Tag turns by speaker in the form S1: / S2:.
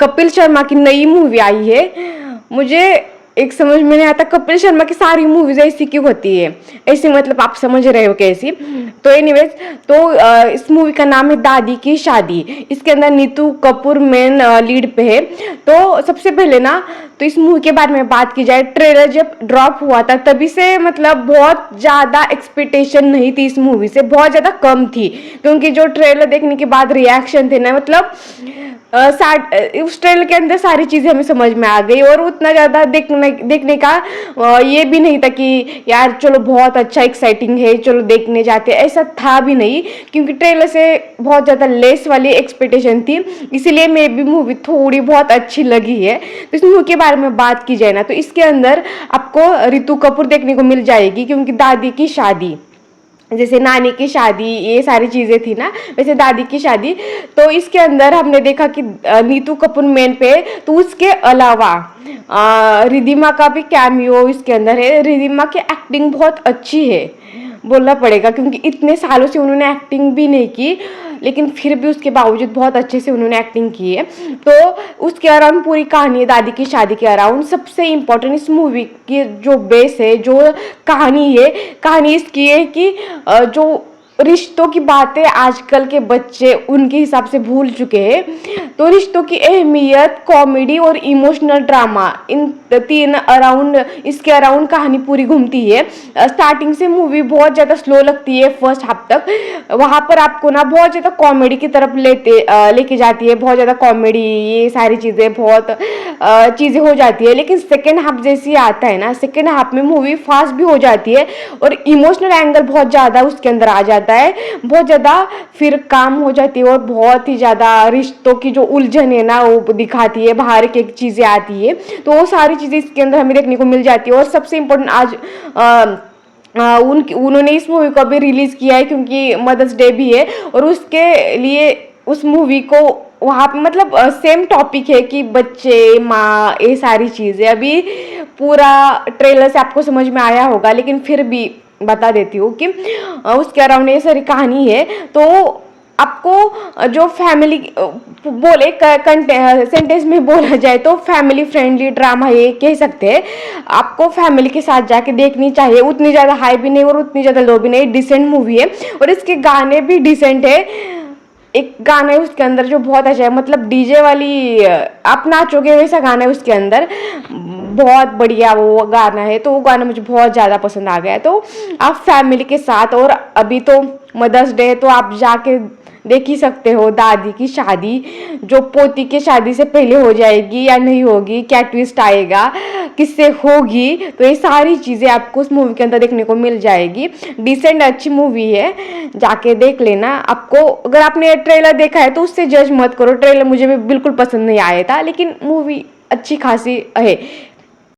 S1: कपिल शर्मा की नई मूवी आई है। मुझे एक समझ में नहीं आता कपिल शर्मा की सारी मूवीज ऐसी क्यों होती है, ऐसी मतलब आप समझ रहे हो कैसी। तो एनीवेज, तो इस मूवी का नाम है दादी की शादी। इसके अंदर नीतू कपूर मेन लीड पे है। तो सबसे पहले ना, तो इस मूवी के बारे में बात की जाए, ट्रेलर जब ड्रॉप हुआ था तभी से मतलब बहुत ज़्यादा एक्सपेक्टेशन नहीं थी इस मूवी से, बहुत ज़्यादा कम थी। क्योंकि जो ट्रेलर देखने के बाद रिएक्शन थे ना, मतलब उस ट्रेलर के अंदर सारी चीज़ें हमें समझ में आ गई। और उतना ज़्यादा देखने का ये भी नहीं था कि यार चलो बहुत अच्छा एक्साइटिंग है, चलो देखने जाते, ऐसा था भी नहीं। क्योंकि ट्रेलर से बहुत ज़्यादा लेस वाली एक्सपेक्टेशन थी, इसीलिए मे भी मूवी थोड़ी बहुत अच्छी लगी है। तो इस मूवी के बारे में बात की जाए ना, तो इसके अंदर आपको ऋतु कपूर देखने को मिल जाएगी। क्योंकि दादी की शादी, जैसे नानी की शादी ये सारी चीज़ें थी ना, वैसे दादी की शादी। तो इसके अंदर हमने देखा कि नीतू कपूर मेन पे, तो उसके अलावा रिधिमा का भी कैमियो इसके अंदर है। रिधिमा की एक्टिंग बहुत अच्छी है बोलना पड़ेगा, क्योंकि इतने सालों से उन्होंने एक्टिंग भी नहीं की, लेकिन फिर भी उसके बावजूद बहुत अच्छे से उन्होंने एक्टिंग की है। तो उसके अराउंड पूरी कहानी है, दादी की शादी के अराउंड। सबसे इम्पोर्टेंट इस मूवी की जो बेस है, जो कहानी है, कहानी इसकी है कि जो रिश्तों की बातें आजकल के बच्चे उनके हिसाब से भूल चुके हैं। तो रिश्तों की अहमियत, कॉमेडी और इमोशनल ड्रामा, इन तीन अराउंड, इसके अराउंड कहानी पूरी घूमती है। स्टार्टिंग से मूवी बहुत ज़्यादा स्लो लगती है फर्स्ट हाफ तक, वहाँ पर आपको ना बहुत ज़्यादा कॉमेडी की तरफ लेके जाती है, बहुत ज़्यादा कॉमेडी ये सारी चीज़ें, बहुत चीज़ें हो जाती है। लेकिन सेकेंड हाफ जैसे आता है ना, सेकेंड हाफ में मूवी फास्ट भी हो जाती है और इमोशनल एंगल बहुत ज़्यादा उसके अंदर आ जाता है, बहुत ज़्यादा फिर काम हो जाती है और बहुत ही ज़्यादा रिश्तों की जो उलझन है ना वो दिखाती है, बाहर की चीज़ें आती है। तो वो सारी चीज़ें इसके अंदर हमें देखने को मिल जाती है। और सबसे इम्पोर्टेंट आज उन्होंने इस मूवी को भी रिलीज़ किया है, क्योंकि मदर्स डे भी है, और उसके लिए उस मूवी को वहाँ पे मतलब सेम टॉपिक है कि बच्चे, माँ, ये सारी चीज़ें। अभी पूरा ट्रेलर से आपको समझ में आया होगा, लेकिन फिर भी बता देती हूँ कि उसके अराउंड ये सारी कहानी है। तो आपको जो फैमिली बोले सेंटेंस में बोला जाए तो फैमिली फ्रेंडली ड्रामा ये कह सकते हैं। आपको फैमिली के साथ जाके देखनी चाहिए, उतनी ज़्यादा हाई भी नहीं और उतनी ज़्यादा लो भी नहीं, डिसेंट मूवी है। और इसके गाने भी डिसेंट है। एक गाना है उसके अंदर जो बहुत अच्छा है, मतलब डीजे वाली आप नाचोगे वैसा गाना है उसके अंदर, बहुत बढ़िया वो गाना है। तो वो गाना मुझे बहुत ज़्यादा पसंद आ गया है। तो आप फैमिली के साथ, और अभी तो मदर्स डे है तो आप जाके देख ही सकते हो दादी की शादी, जो पोती की शादी से पहले हो जाएगी या नहीं होगी, क्या ट्विस्ट आएगा, किससे होगी, तो ये सारी चीज़ें आपको उस मूवी के अंदर देखने को मिल जाएगी। डिसेंट अच्छी मूवी है, जाके देख लेना। आपको अगर आपने ट्रेलर देखा है तो उससे जज मत करो, ट्रेलर मुझे भी बिल्कुल पसंद नहीं आया था, लेकिन मूवी अच्छी खासी है।